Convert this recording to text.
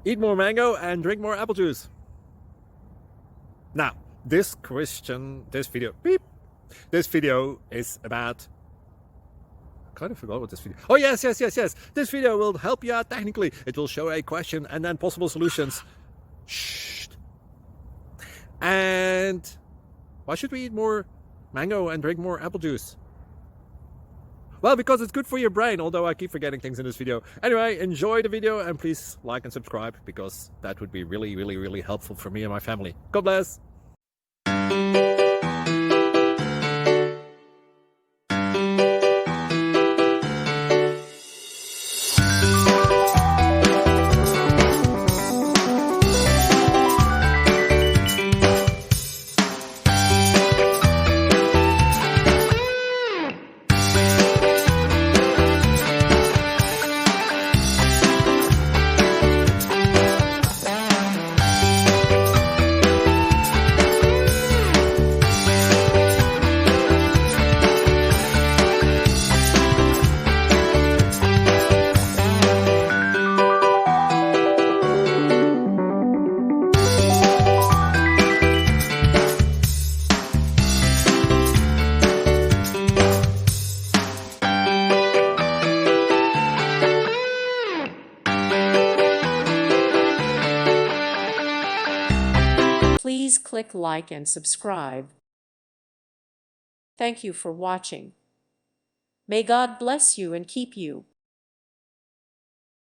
Eat more mango and drink more apple juice. Now, this video is about, I kind of forgot what this video. Oh, yes. This video will help you out technically. It will show a question and then possible solutions. Shh. And why should we eat more mango and drink more apple juice? Well, because it's good for your brain, although I keep forgetting things in this video. Anyway, enjoy the video and please like and subscribe, because that would be really helpful for me and my family. God bless. Please click like and subscribe. Thank you for watching. May God bless you and keep you.